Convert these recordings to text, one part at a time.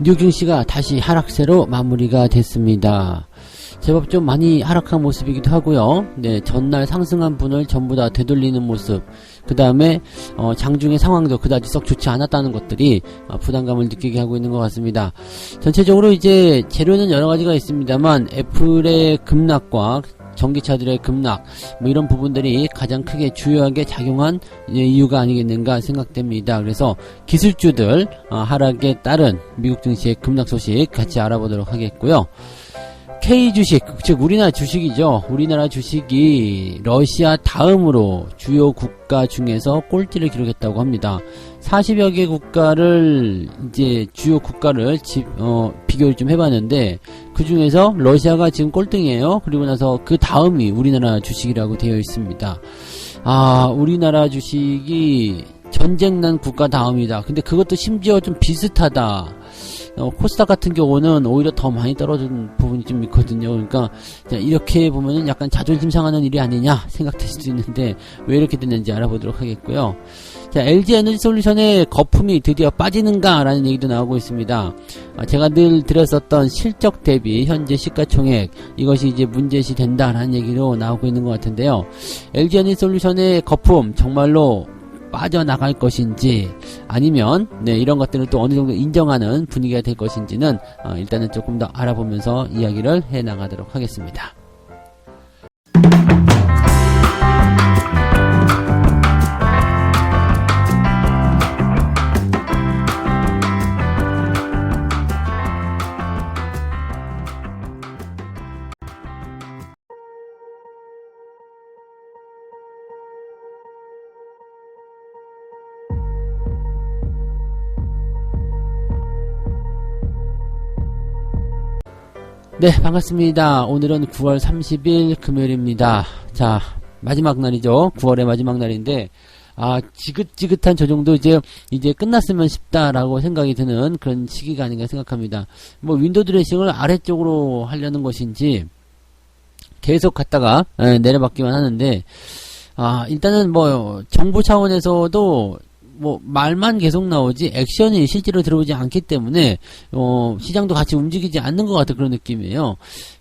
미국 증시가 다시 하락세로 마무리가 됐습니다. 제법 좀 많이 하락한 모습이기도 하고요. 네, 전날 상승한 분을 전부 다 되돌리는 모습. 그 다음에 장중의 상황도 그다지 썩 좋지 않았다는 것들이 부담감을 느끼게 하고 있는 것 같습니다. 전체적으로 이제 재료는 여러 가지가 있습니다만 애플의 급락과 전기차들의 급락 뭐 이런 부분들이 가장 크게 주요하게 작용한 이유가 아니겠는가 생각됩니다. 그래서 기술주들 하락에 따른 미국 증시의 급락 소식 같이 알아보도록 하겠고요. K 주식, 즉 우리나라 주식이죠. 우리나라 주식이 러시아 다음으로 주요 국가 중에서 꼴찌를 기록했다고 합니다. 40여 개 국가를 이제 주요 국가를 비교를 좀 해봤는데 그 중에서 러시아가 지금 꼴등이에요. 그리고 나서 그 다음이 우리나라 주식이라고 되어 있습니다. 우리나라 주식이 전쟁난 국가 다음이다. 근데 그것도 심지어 좀 비슷하다. 코스닥 같은 경우는 오히려 더 많이 떨어진 부분이 좀 있거든요. 그러니까 이렇게 보면은 약간 자존심 상하는 일이 아니냐 생각될 수도 있는데 왜 이렇게 됐는지 알아보도록 하겠고요. 자, LG 에너지 솔루션의 거품이 드디어 빠지는가 라는 얘기도 나오고 있습니다. 제가 늘 드렸었던 실적 대비 현재 시가총액 이것이 이제 문제시 된다라는 얘기로 나오고 있는 것 같은데요. LG 에너지 솔루션의 거품 정말로 빠져나갈 것인지 아니면 이런 것들을 또 어느 정도 인정하는 분위기가 될 것인지는 일단은 조금 더 알아보면서 이야기를 해 나가도록 하겠습니다. 네, 반갑습니다. 오늘은 9월 30일 금요일입니다. 자, 마지막 날이죠. 9월의 마지막 날인데 지긋지긋한 조정도 이제 끝났으면 싶다라고 생각이 드는 그런 시기가 아닌가 생각합니다. 뭐 윈도우 드레싱을 아래쪽으로 하려는 것인지 계속 갔다가 내려받기만 하는데 일단은 뭐 정부 차원에서도 뭐 말만 계속 나오지 액션이 실제로 들어오지 않기 때문에 시장도 같이 움직이지 않는 것 같은 그런 느낌이에요.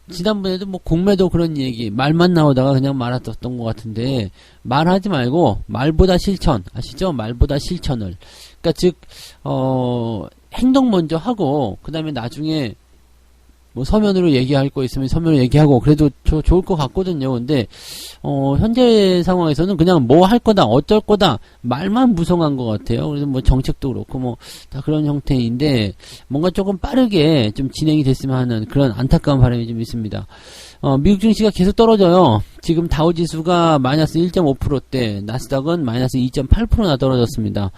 지난번에도 뭐 공매도 그런 얘기 말만 나오다가 그냥 말았었던 것 같은데 말하지 말고 말보다 실천 아시죠? 말보다 실천을 그러니까 즉 행동 먼저 하고 그 다음에 나중에 뭐 서면으로 얘기할 거 있으면 서면으로 얘기하고 그래도 좋을 것 같거든요. 근데 현재 상황에서는 그냥 뭐 할 거다 어쩔 거다 말만 무성한 것 같아요. 그래서 뭐 정책도 그렇고 뭐 다 그런 형태인데 뭔가 조금 빠르게 좀 진행이 됐으면 하는 그런 안타까운 바람이 좀 있습니다. 미국 증시가 계속 떨어져요. 지금 다우지수가 마이너스 1.5%대 나스닥은 마이너스 2.8%나 떨어졌습니다.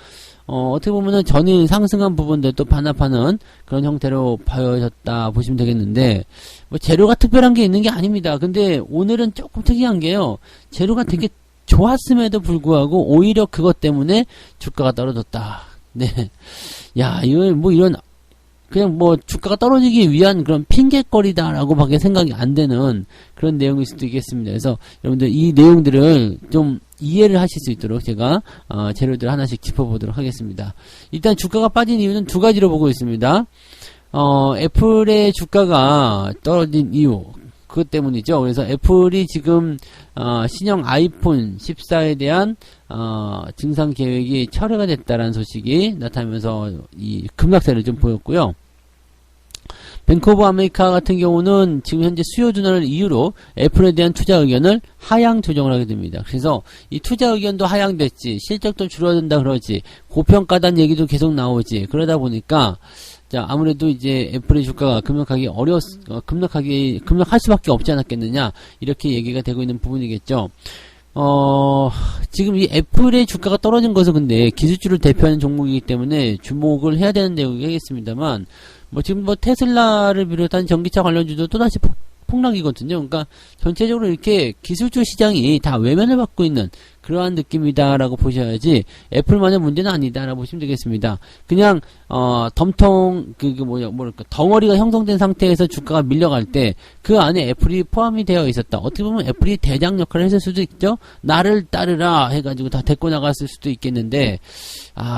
어떻게 보면은 전일 상승한 부분들 또 반납하는 그런 형태로 보여졌다 보시면 되겠는데, 뭐 재료가 특별한 게 있는 게 아닙니다. 근데 오늘은 조금 특이한 게요. 재료가 되게 좋았음에도 불구하고 오히려 그것 때문에 주가가 떨어졌다. 네. 야, 이거 뭐 이런, 그냥 뭐 주가가 떨어지기 위한 그런 핑계거리다라고 밖에 생각이 안 되는 그런 내용일 수도 있겠습니다. 그래서 여러분들 이 내용들을 좀 이해를 하실 수 있도록 제가 재료들 하나씩 짚어보도록 하겠습니다. 일단 주가가 빠진 이유는 두 가지로 보고 있습니다. 애플의 주가가 떨어진 이유 그것 때문이죠. 그래서 애플이 지금 신형 아이폰 14에 대한 증상 계획이 철회가 됐다라는 소식이 나타나면서 이 급락세를 좀 보였고요. 뱅크 오브 아메리카 같은 경우는 지금 현재 수요 둔화를 이유로 애플에 대한 투자 의견을 하향 조정을 하게 됩니다. 그래서 이 투자 의견도 하향됐지 실적도 줄어든다 그러지 고평가단 얘기도 계속 나오지 그러다 보니까 자 아무래도 이제 애플의 주가가 급락할 수밖에 없지 않았겠느냐 이렇게 얘기가 되고 있는 부분이겠죠. 지금 이 애플의 주가가 떨어진 것은 근데 기술주를 대표하는 종목이기 때문에 주목을 해야 되는 내용이겠습니다만 뭐 지금 뭐 테슬라를 비롯한 전기차 관련주도 또다시 폭락이거든요. 그러니까 전체적으로 이렇게 기술주 시장이 다 외면을 받고 있는 그러한 느낌이다라고 보셔야지 애플만의 문제는 아니다라고 보시면 되겠습니다. 그냥 덤통 뭐랄까 덩어리가 형성된 상태에서 주가가 밀려갈 때 그 안에 애플이 포함이 되어 있었다. 어떻게 보면 애플이 대장 역할을 했을 수도 있죠. 나를 따르라 해가지고 다 데리고 나갔을 수도 있겠는데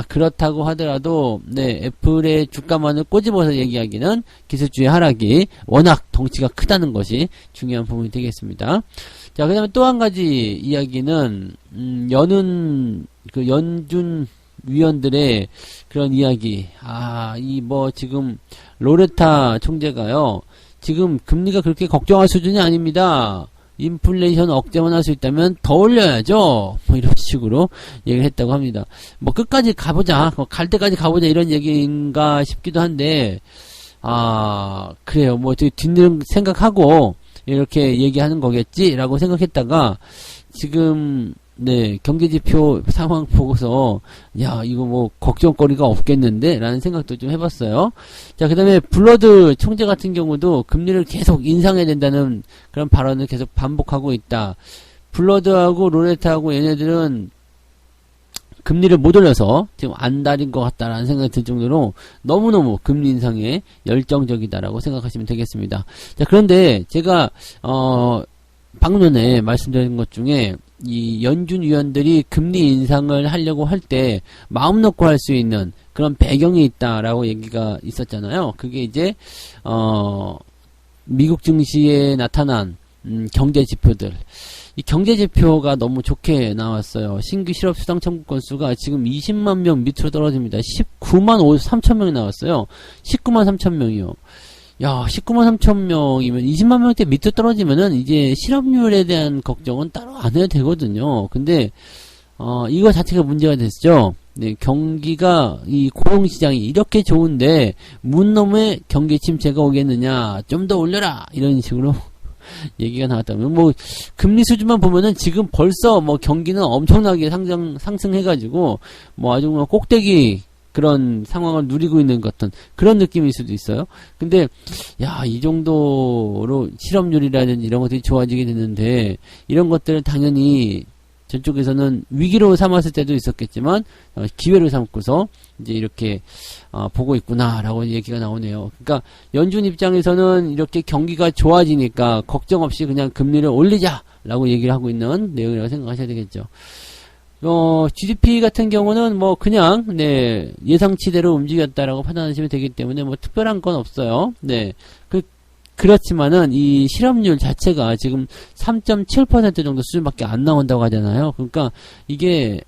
그렇다고 하더라도 네 애플의 주가만을 꼬집어서 얘기하기는 기술주의 하락이 워낙 덩치가 크다는 것이 중요한 부분이 되겠습니다. 자, 그 다음에 또 한 가지 이야기는 연준 위원들의 그런 이야기. 지금 로레타 총재가요, 지금 금리가 그렇게 걱정할 수준이 아닙니다. 인플레이션 억제만 할 수 있다면 더 올려야죠. 뭐 이런 식으로 얘기를 했다고 합니다. 뭐 끝까지 가보자. 갈 때까지 가보자 이런 얘기인가 싶기도 한데, 그래요. 뭐 뒷는 생각하고 이렇게 얘기하는 거겠지라고 생각했다가 지금 네 경제지표 상황 보고서 이거 뭐 걱정거리가 없겠는데 라는 생각도 좀 해봤어요. 자, 그 다음에 블러드 총재 같은 경우도 금리를 계속 인상해야 된다는 그런 발언을 계속 반복하고 있다. 블러드하고 로레타하고 얘네들은 금리를 못 올려서 지금 안달인 것 같다라는 생각이 들 정도로 너무너무 금리 인상에 열정적이다라고 생각하시면 되겠습니다. 자, 그런데 제가 방금 전에 말씀드린 것 중에 이 연준 위원들이 금리 인상을 하려고 할 때 마음 놓고 할 수 있는 그런 배경이 있다라고 얘기가 있었잖아요. 그게 이제 미국 증시에 나타난 경제 지표들. 이 경제 지표가 너무 좋게 나왔어요. 신규 실업 수당 청구 건수가 지금 20만 명 밑으로 떨어집니다. 19만 3천 명이 나왔어요. 19만 3천 명이요. 19만 3천 명이면 20만 명대 밑으로 떨어지면은 이제 실업률에 대한 걱정은 따로 안 해도 되거든요. 근데 이거 자체가 문제가 됐죠. 네, 경기가 이 고용시장이 이렇게 좋은데 문 놈의 경기 침체가 오겠느냐? 좀 더 올려라 이런 식으로 얘기가 나왔다면 뭐 금리 수준만 보면은 지금 벌써 뭐 경기는 엄청나게 상승해가지고 뭐 아주 뭐 꼭대기 그런 상황을 누리고 있는 것 같은 그런 느낌일 수도 있어요. 근데 이 정도로 실업률이라든지 이런 것들이 좋아지게 되는데 이런 것들을 당연히 저쪽에서는 위기로 삼았을 때도 있었겠지만 기회로 삼고서 이제 이렇게 보고 있구나라고 얘기가 나오네요. 그러니까 연준 입장에서는 이렇게 경기가 좋아지니까 걱정 없이 그냥 금리를 올리자라고 얘기를 하고 있는 내용이라고 생각하셔야 되겠죠. GDP 같은 경우는 뭐 그냥 예상치대로 움직였다라고 판단하시면 되기 때문에 뭐 특별한 건 없어요. 그렇지만은 이 실업률 자체가 지금 3.7% 정도 수준밖에 안 나온다고 하잖아요. 그러니까 이게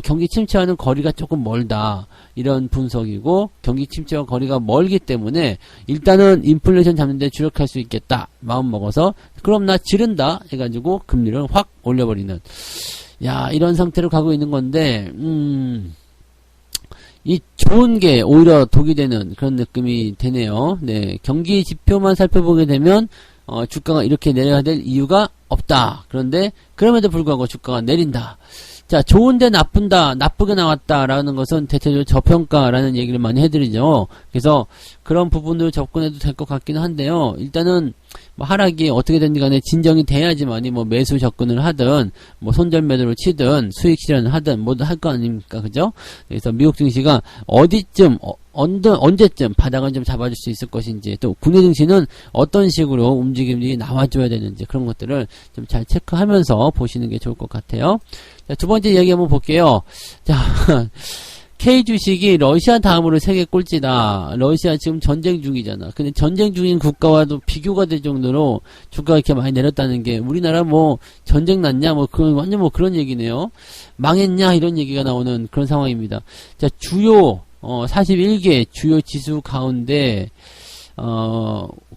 경기 침체와는 거리가 조금 멀다 이런 분석이고 경기 침체와 거리가 멀기 때문에 일단은 인플레이션 잡는 데 주력할 수 있겠다 마음 먹어서 그럼 나 지른다 해가지고 금리를 확 올려버리는 이런 상태로 가고 있는 건데 이 좋은 게 오히려 독이 되는 그런 느낌이 되네요. 네, 경기 지표만 살펴보게 되면 주가가 이렇게 내려야 될 이유가 없다. 그런데 그럼에도 불구하고 주가가 내린다. 자, 좋은데 나쁘게 나왔다라는 것은 대체적으로 저평가라는 얘기를 많이 해드리죠. 그래서 그런 부분으로 접근해도 될 것 같기는 한데요. 일단은 뭐 하락이 어떻게 된지 간에 진정이 돼야지만이 뭐 매수 접근을 하든 뭐 손절 매도를 치든 수익 실현을 하든 뭐든 할 거 아닙니까? 그죠? 그래서 미국 증시가 어디쯤 언제쯤 바닥을 좀 잡아줄 수 있을 것인지 또 국내 증시는 어떤 식으로 움직임이 나와줘야 되는지 그런 것들을 좀 잘 체크하면서 보시는 게 좋을 것 같아요. 자, 두 번째 이야기 한번 볼게요. 자, K 주식이 러시아 다음으로 세계 꼴찌다. 러시아 지금 전쟁 중이잖아. 근데 전쟁 중인 국가와도 비교가 될 정도로 주가가 이렇게 많이 내렸다는 게 우리나라 뭐 전쟁 났냐 뭐 그런 완전 뭐 그런 얘기네요. 망했냐 이런 얘기가 나오는 그런 상황입니다. 자, 주요 41개 주요 지수 가운데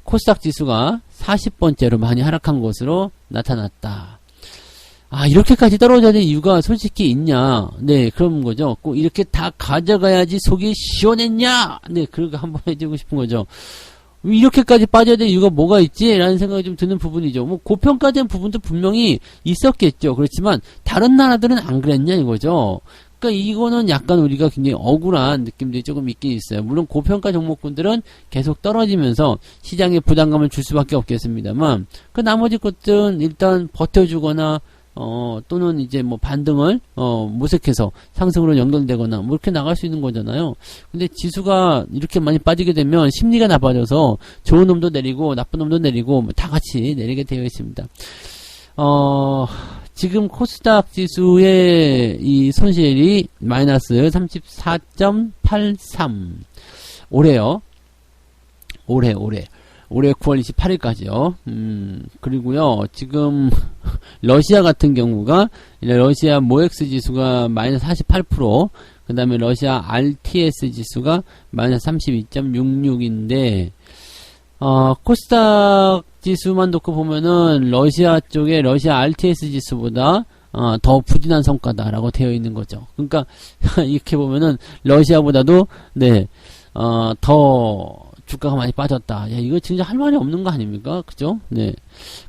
코스닥 지수가 40번째로 많이 하락한 것으로 나타났다. 이렇게까지 떨어져야 될 이유가 솔직히 있냐? 네, 그런 거죠. 꼭 이렇게 다 가져가야지 속이 시원했냐? 네, 그렇게 한번 해주고 싶은 거죠. 이렇게까지 빠져야 될 이유가 뭐가 있지? 라는 생각이 좀 드는 부분이죠. 뭐, 고평가된 부분도 분명히 있었겠죠. 그렇지만, 다른 나라들은 안 그랬냐? 이거죠. 그러니까 이거는 약간 우리가 굉장히 억울한 느낌들이 조금 있긴 있어요. 물론 고평가 종목군들은 계속 떨어지면서 시장에 부담감을 줄 수밖에 없겠습니다만, 그 나머지 것들은 일단 버텨주거나, 또는 이제 뭐 반등을, 모색해서 상승으로 연결되거나, 뭐 이렇게 나갈 수 있는 거잖아요. 근데 지수가 이렇게 많이 빠지게 되면 심리가 나빠져서 좋은 놈도 내리고, 나쁜 놈도 내리고, 뭐 다 같이 내리게 되어 있습니다. 지금 코스닥 지수의 이 손실이 마이너스 34.83. 올해요. 올해 9월 28일까지요. 그리고요, 지금, 러시아 같은 경우가, 러시아 모엑스 지수가 마이너스 48%, 그 다음에 러시아 RTS 지수가 마이너스 32.66인데, 코스닥 지수만 놓고 보면은, 러시아 쪽에 러시아 RTS 지수보다, 더 부진한 성과다라고 되어 있는 거죠. 그러니까, 이렇게 보면은, 러시아보다도, 네, 더, 주가가 많이 빠졌다. 야, 이거 진짜 할 말이 없는 거 아닙니까? 그죠? 네.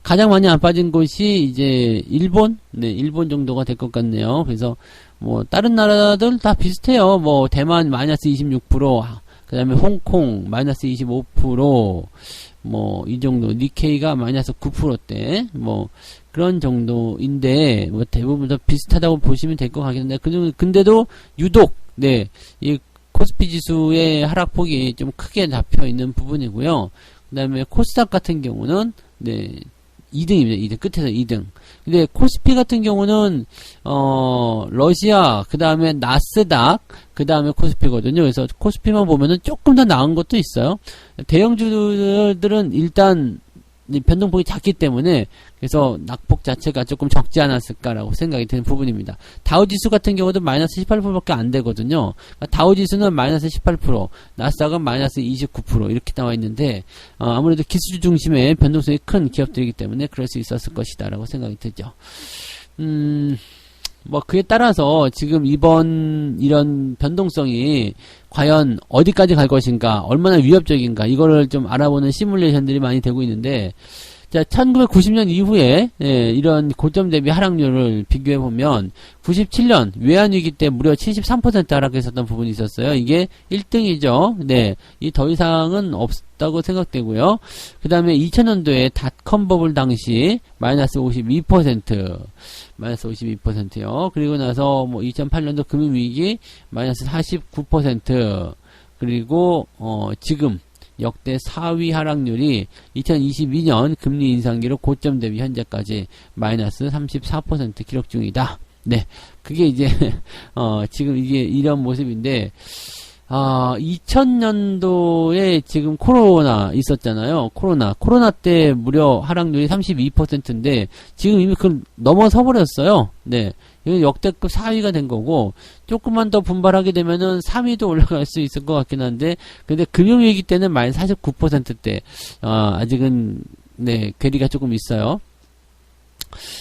가장 많이 안 빠진 곳이 이제 일본? 네, 일본 정도가 될 것 같네요. 그래서 뭐 다른 나라들 다 비슷해요. 뭐 대만 마이너스 26%, 그 다음에 홍콩 마이너스 25%, 뭐 이 정도, 니케이가 마이너스 9%대, 뭐 그런 정도인데 뭐 대부분 다 비슷하다고 보시면 될 것 같긴 한데, 근데도 유독 네, 이 코스피 지수의 하락폭이 좀 크게 잡혀 있는 부분이고요. 그 다음에 코스닥 같은 경우는, 네, 2등입니다. 2등. 끝에서 2등. 근데 코스피 같은 경우는, 러시아, 그 다음에 나스닥, 그 다음에 코스피거든요. 그래서 코스피만 보면은 조금 더 나은 것도 있어요. 대형주들은 일단, 변동폭이 작기 때문에 그래서 낙폭 자체가 조금 적지 않았을까라고 생각이 드는 부분입니다. 다우지수 같은 경우도 마이너스 18%밖에 안 되거든요. 그러니까 다우지수는 마이너스 18%, 나스닥은 마이너스 29% 이렇게 나와 있는데 아무래도 기술주 중심의 변동성이 큰 기업들이기 때문에 그럴 수 있었을 것이다라고 생각이 들죠. 뭐 그에 따라서 지금 이번 이런 변동성이 과연 어디까지 갈 것인가, 얼마나 위협적인가, 이거를 좀 알아보는 시뮬레이션들이 많이 되고 있는데, 자, 1990년 이후에 이런 고점 대비 하락률을 비교해 보면 97년 외환위기 때 무려 73% 하락했었던 부분이 있었어요. 이게 1등이죠. 네, 이 더 이상은 없다고 생각되고요. 그 다음에 2000년도에 닷컴 버블 당시 마이너스 52%, 마이너스 52%요. 그리고 나서 뭐 2008년도 금융위기 마이너스 49%, 그리고 지금 역대 4위 하락률이 2022년 금리 인상기로 고점 대비 현재까지 마이너스 34% 기록 중이다. 네. 그게 이제, 지금 이게 이런 모습인데, 2000년도에 지금 코로나 있었잖아요. 코로나 때 무려 하락률이 32%인데, 지금 이미 그걸 넘어서 버렸어요. 네. 이건 역대급 4위가 된 거고, 조금만 더 분발하게 되면은 3위도 올라갈 수 있을 것 같긴 한데, 근데 금융위기 때는 마이너스 49%대, 아직은, 네, 괴리가 조금 있어요.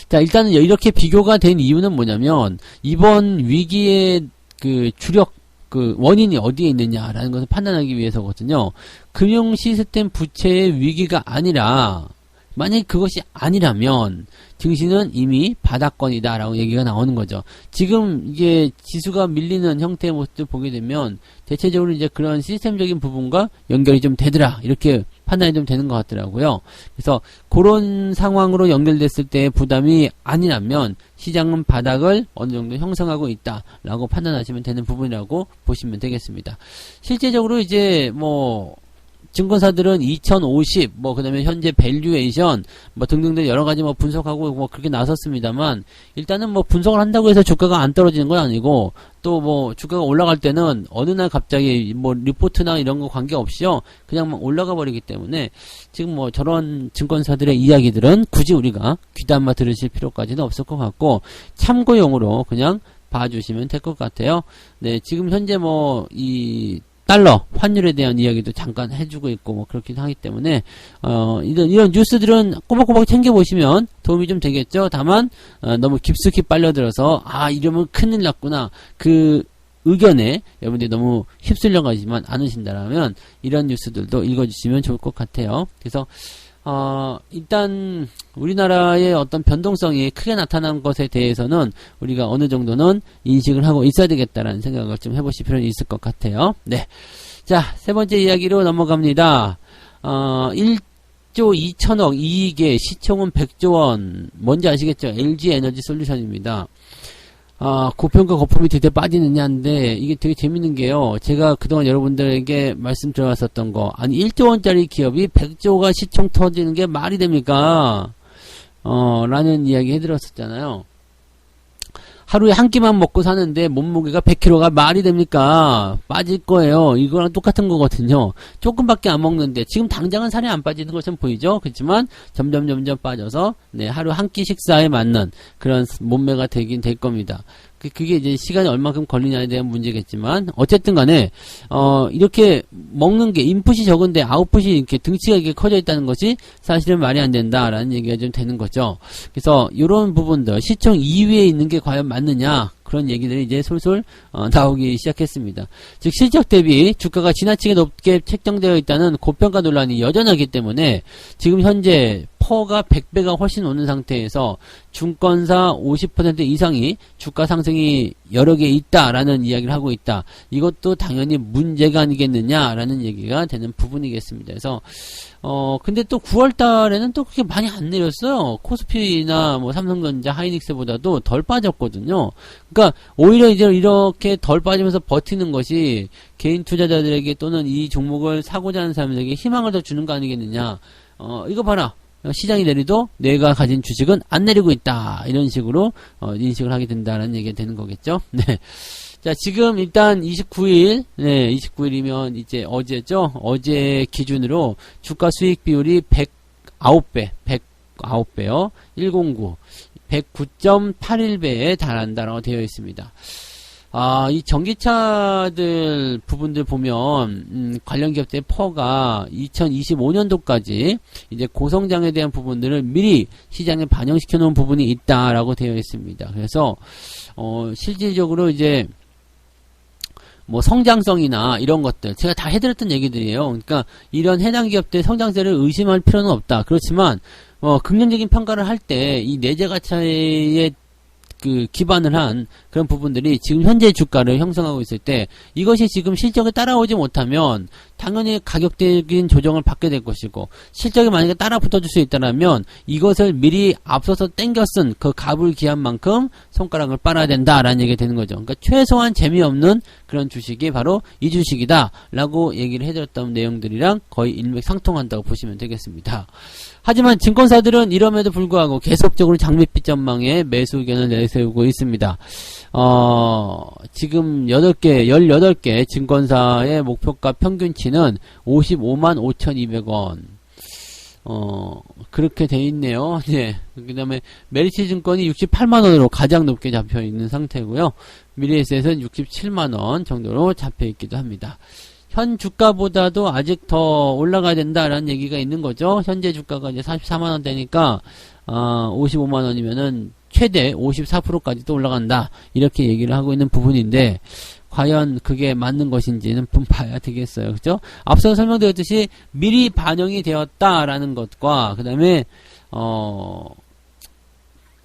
자, 일단은 이렇게 비교가 된 이유는 뭐냐면, 이번 위기의 그 주력, 그 원인이 어디에 있느냐라는 것을 판단하기 위해서거든요. 금융 시스템 부채의 위기가 아니라, 만약에 그것이 아니라면 증시는 이미 바닥권이다라고 얘기가 나오는 거죠. 지금 이게 지수가 밀리는 형태의 모습을 보게 되면 대체적으로 이제 그런 시스템적인 부분과 연결이 좀 되더라, 이렇게 판단이 좀 되는 것 같더라고요. 그래서 그런 상황으로 연결됐을 때 부담이 아니라면 시장은 바닥을 어느 정도 형성하고 있다라고 판단하시면 되는 부분이라고 보시면 되겠습니다. 실제적으로 이제 뭐 증권사들은 2050, 뭐, 그 다음에 현재 밸류에이션, 뭐, 등등등 여러 가지 뭐 분석하고 뭐 그렇게 나섰습니다만, 일단은 뭐 분석을 한다고 해서 주가가 안 떨어지는 건 아니고, 또 뭐, 주가가 올라갈 때는 어느 날 갑자기 뭐, 리포트나 이런 거 관계없이요, 그냥 막 올라가 버리기 때문에, 지금 뭐, 저런 증권사들의 이야기들은 굳이 우리가 귀담아 들으실 필요까지는 없을 것 같고, 참고용으로 그냥 봐주시면 될 것 같아요. 네, 지금 현재 뭐, 달러 환율에 대한 이야기도 잠깐 해주고 있고 뭐 그렇긴 하기 때문에 이런 뉴스들은 꼬박꼬박 챙겨보시면 도움이 좀 되겠죠. 다만 너무 깊숙이 빨려들어서 이러면 큰일 났구나, 그 의견에 여러분들이 너무 휩쓸려 가지만 않으신다라면 이런 뉴스들도 읽어주시면 좋을 것 같아요. 그래서 일단 우리나라의 어떤 변동성이 크게 나타난 것에 대해서는 우리가 어느 정도는 인식을 하고 있어야 되겠다라는 생각을 좀 해보실 필요는 있을 것 같아요. 네. 자, 세 번째 이야기로 넘어갑니다. 1조 2천억 이익에 시총은 100조 원. 뭔지 아시겠죠? LG 에너지 솔루션입니다. 고평가 거품이 되게 빠지느냐인데, 이게 되게 재밌는 게요. 제가 그동안 여러분들에게 말씀드려왔었던 거. 아니, 1조 원짜리 기업이 100조가 시총 터지는 게 말이 됩니까? 라는 이야기 해드렸었잖아요. 하루에 한 끼만 먹고 사는데 몸무게가 100kg가 말이 됩니까? 빠질 거예요. 이거랑 똑같은 거거든요. 조금밖에 안 먹는데 지금 당장은 살이 안 빠지는 것처럼 보이죠? 그렇지만 점점 빠져서 네, 하루 한 끼 식사에 맞는 그런 몸매가 되긴 될 겁니다. 그게 이제 시간이 얼마큼 걸리냐에 대한 문제겠지만 어쨌든 간에 이렇게 먹는 게 인풋이 적은데 아웃풋이 이렇게 등치가 이렇게 커져 있다는 것이 사실은 말이 안 된다라는 얘기가 좀 되는 거죠. 그래서 이런 부분들 시총 2위에 있는 게 과연 맞느냐 그런 얘기들이 이제 솔솔 나오기 시작했습니다. 즉 실적 대비 주가가 지나치게 높게 책정되어 있다는 고평가 논란이 여전하기 때문에 지금 현재 퍼가 100배가 훨씬 오는 상태에서 증권사 50% 이상이 주가 상승이 여러 개 있다라는 이야기를 하고 있다. 이것도 당연히 문제가 아니겠느냐라는 얘기가 되는 부분이겠습니다. 그래서 근데 또 9월 달에는 또 그렇게 많이 안 내렸어요. 코스피나 뭐 삼성전자, 하이닉스보다도 덜 빠졌거든요. 그러니까 오히려 이제 이렇게 덜 빠지면서 버티는 것이 개인 투자자들에게 또는 이 종목을 사고자 하는 사람들에게 희망을 더 주는 거 아니겠느냐. 이거 봐라. 시장이 내리도 내가 가진 주식은 안 내리고 있다. 이런 식으로 인식을 하게 된다는 얘기가 되는 거겠죠. 네. 자, 지금 일단 29일, 네, 29일이면 이제 어제죠. 어제 기준으로 주가 수익 비율이 109배, 109배요. 109, 109.81배에 달한다라고 되어 있습니다. 이 전기차들 부분들 보면, 관련 기업들의 퍼가 2025년도까지 이제 고성장에 대한 부분들을 미리 시장에 반영시켜 놓은 부분이 있다라고 되어 있습니다. 그래서, 실질적으로 이제, 뭐 성장성이나 이런 것들 제가 다 해드렸던 얘기들이에요. 그러니까 이런 해당 기업들의 성장세를 의심할 필요는 없다. 그렇지만 긍정적인 평가를 할 때 이 내재 가치에 기반을 한 그런 부분들이 지금 현재 주가를 형성하고 있을 때 이것이 지금 실적에 따라오지 못하면 당연히 가격적인 조정을 받게 될 것이고 실적이 만약에 따라 붙어줄 수 있다면 이것을 미리 앞서서 땡겨 쓴 그 값을 기한 만큼 손가락을 빨아야 된다라는 얘기가 되는 거죠. 그러니까 최소한 재미없는 그런 주식이 바로 이 주식이다 라고 얘기를 해드렸던 내용들이랑 거의 일맥상통한다고 보시면 되겠습니다. 하지만 증권사들은 이럼에도 불구하고 계속적으로 장밋빛 전망에 매수 의견을 내세우고 있습니다. 지금 18개 증권사의 목표가 평균치는 55만 5,200원. 그렇게 돼 있네요. 네. 그 다음에 메리츠 증권이 68만원으로 가장 높게 잡혀 있는 상태고요. 미래에셋은 67만원 정도로 잡혀 있기도 합니다. 현 주가보다도 아직 더 올라가야 된다라는 얘기가 있는 거죠. 현재 주가가 이제 44만원대니까, 55만원이면은 최대 54%까지도 올라간다. 이렇게 얘기를 하고 있는 부분인데, 과연 그게 맞는 것인지는 좀 봐야 되겠어요. 그죠? 앞서 설명드렸듯이 미리 반영이 되었다라는 것과, 그 다음에,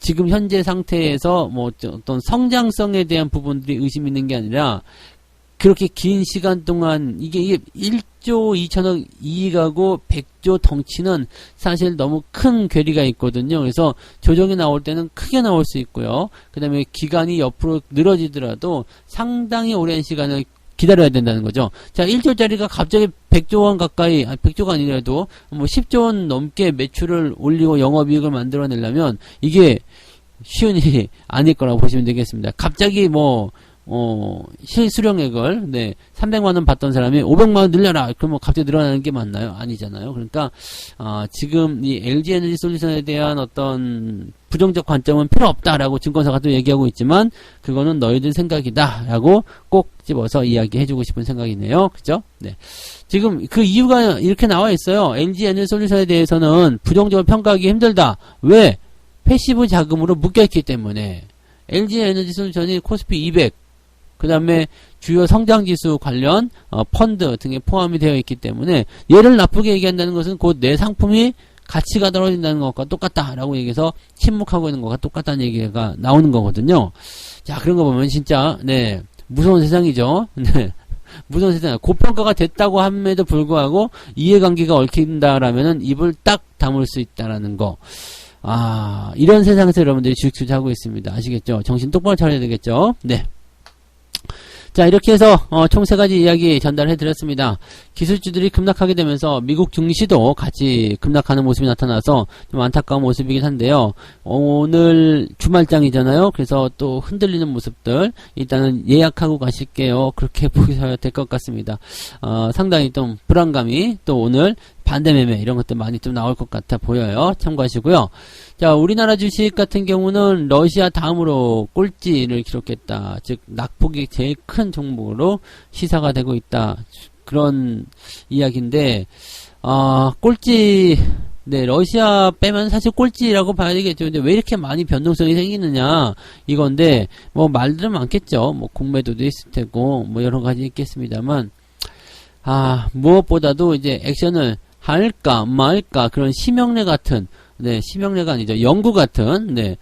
지금 현재 상태에서 뭐 어떤 성장성에 대한 부분들이 의심 있는 게 아니라, 그렇게 긴 시간 동안 이게 1조 2천억 이익하고 100조 덩치는 사실 너무 큰 괴리가 있거든요. 그래서 조정이 나올 때는 크게 나올 수 있고요. 그 다음에 기간이 옆으로 늘어지더라도 상당히 오랜 시간을 기다려야 된다는 거죠. 자, 1조짜리가 갑자기 100조 원 가까이, 100조가 아니라도 뭐 10조 원 넘게 매출을 올리고 영업이익을 만들어내려면 이게 쉬운 일이 아닐 거라고 보시면 되겠습니다. 갑자기 실수령액을, 300만원 받던 사람이 500만원 늘려라! 그러면 갑자기 늘어나는 게 맞나요? 아니잖아요. 그러니까, 지금 이 LG 에너지 솔루션에 대한 어떤 부정적 관점은 필요 없다라고 증권사가 또 얘기하고 있지만, 그거는 너희들 생각이다. 라고 꼭 집어서 이야기해주고 싶은 생각이네요. 그죠? 네. 지금 그 이유가 이렇게 나와 있어요. LG 에너지 솔루션에 대해서는 부정적으로 평가하기 힘들다. 왜? 패시브 자금으로 묶여있기 때문에. LG 에너지 솔루션이 코스피 200, 그 다음에 주요 성장지수 관련 펀드 등에 포함이 되어 있기 때문에 얘를 나쁘게 얘기한다는 것은 곧 내 상품이 가치가 떨어진다는 것과 똑같다라고 얘기해서 침묵하고 있는 것과 똑같다는 얘기가 나오는 거거든요. 자, 그런 거 보면 진짜 무서운 세상이죠. 네. 무서운 세상. 고평가가 됐다고 함에도 불구하고 이해관계가 얽힌다라면은 입을 딱 다물 수 있다라는 거. 이런 세상에서 여러분들이 주식투자 하고 있습니다. 아시겠죠? 정신 똑바로 차려야 되겠죠? 네. 자, 이렇게 해서 총 3가지 이야기 전달해 드렸습니다. 기술주들이 급락하게 되면서 미국 증시도 같이 급락하는 모습이 나타나서 좀 안타까운 모습이긴 한데요. 오늘 주말장이잖아요. 그래서 또 흔들리는 모습들 일단은 예약하고 가실게요. 그렇게 보셔야 될 것 같습니다. 상당히 좀 불안감이 또 오늘 반대 매매 이런 것들 많이 좀 나올 것 같아 보여요. 참고하시고요. 자, 우리나라 주식 같은 경우는 러시아 다음으로 꼴찌를 기록했다. 즉 낙폭이 제일 큰 종목으로 시사가 되고 있다. 그런 이야기인데 꼴찌 네, 러시아 빼면 사실 꼴찌라고 봐야 되겠죠. 근데 왜 이렇게 많이 변동성이 생기느냐 이건데 뭐 말들은 많겠죠. 뭐 공매도도 있을 테고 뭐 여러 가지 있겠습니다만 무엇보다도 이제 액션을 할까 말까 그런 심형래 같은 심형래가 아니죠. 연구 같은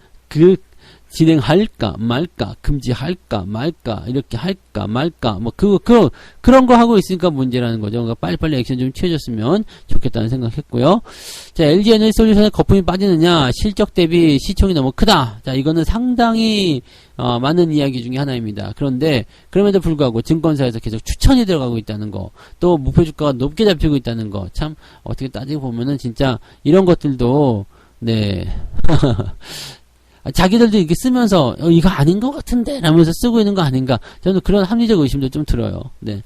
진행할까 말까 금지할까 말까 이렇게 할까 말까 뭐 그런 거 하고 있으니까 문제라는 거죠. 그러니까 빨리빨리 액션 좀 취해줬으면 좋겠다는 생각했고요. 자, LG에너지솔루션의 거품이 빠지느냐 실적 대비 시총이 너무 크다. 자, 이거는 상당히 많은 이야기 중에 하나입니다. 그런데 그럼에도 불구하고 증권사에서 계속 추천이 들어가고 있다는 거, 또 목표 주가가 높게 잡히고 있다는 거, 참 어떻게 따지고 보면은 진짜 이런 것들도 자기들도 이렇게 쓰면서 이거 아닌 것 같은데 라면서 쓰고 있는 거 아닌가, 저는 그런 합리적 의심도 좀 들어요. 네,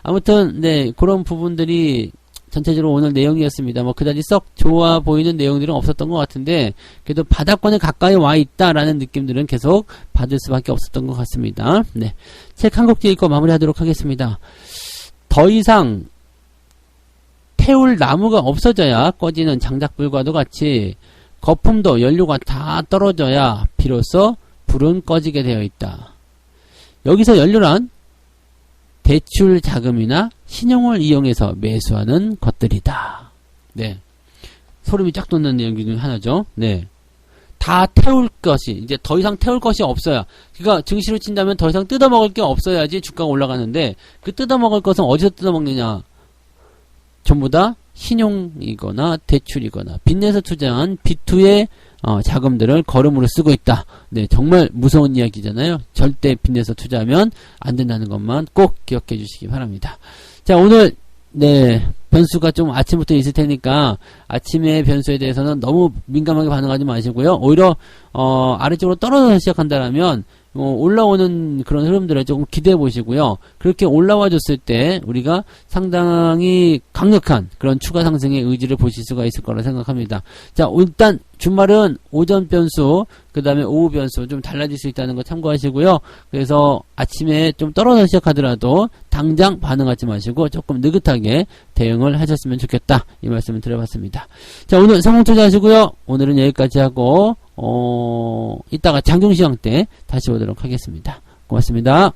아무튼 그런 부분들이 전체적으로 오늘 내용이었습니다. 뭐 그다지 썩 좋아 보이는 내용들은 없었던 것 같은데 그래도 바닥권에 가까이 와 있다라는 느낌들은 계속 받을 수밖에 없었던 것 같습니다. 네, 책 한 곡 읽고 마무리하도록 하겠습니다. 더 이상 태울 나무가 없어져야 꺼지는 장작불과도 같이 거품도 연료가 다 떨어져야 비로소 불은 꺼지게 되어 있다. 여기서 연료란 대출 자금이나 신용을 이용해서 매수하는 것들이다. 네, 소름이 쫙 돋는 내용 중에 하나죠. 네, 다 태울 것이 이제 더 이상 태울 것이 없어야, 그러니까 증시로 친다면 더 이상 뜯어먹을 게 없어야지 주가가 올라가는데 그 뜯어먹을 것은 어디서 뜯어먹느냐? 전부 다 신용이거나 대출이거나 빚내서 투자한 B2의 자금들을 거름으로 쓰고 있다. 네, 정말 무서운 이야기잖아요. 절대 빚내서 투자하면 안 된다는 것만 꼭 기억해 주시기 바랍니다. 자, 오늘 변수가 좀 아침부터 있을 테니까 아침의 변수에 대해서는 너무 민감하게 반응하지 마시고요. 오히려 아래쪽으로 떨어져서 시작한다라면 올라오는 그런 흐름들을 조금 기대해 보시고요. 그렇게 올라와 줬을 때 우리가 상당히 강력한 그런 추가 상승의 의지를 보실 수가 있을 거라 생각합니다. 자, 일단 주말은 오전 변수, 그 다음에 오후 변수 좀 달라질 수 있다는 거 참고하시고요. 그래서 아침에 좀 떨어져 시작하더라도 당장 반응하지 마시고 조금 느긋하게 대응을 하셨으면 좋겠다, 이 말씀을 드려봤습니다. 자, 오늘 성공 투자하시고요. 오늘은 여기까지 하고 이따가 장중시황 때 다시 오도록 하겠습니다. 고맙습니다.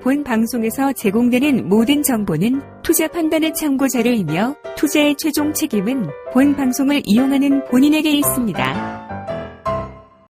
본 방송에서 제공되는 모든 정보는 투자 판단의 참고 자료이며 투자의 최종 책임은 본 방송을 이용하는 본인에게 있습니다.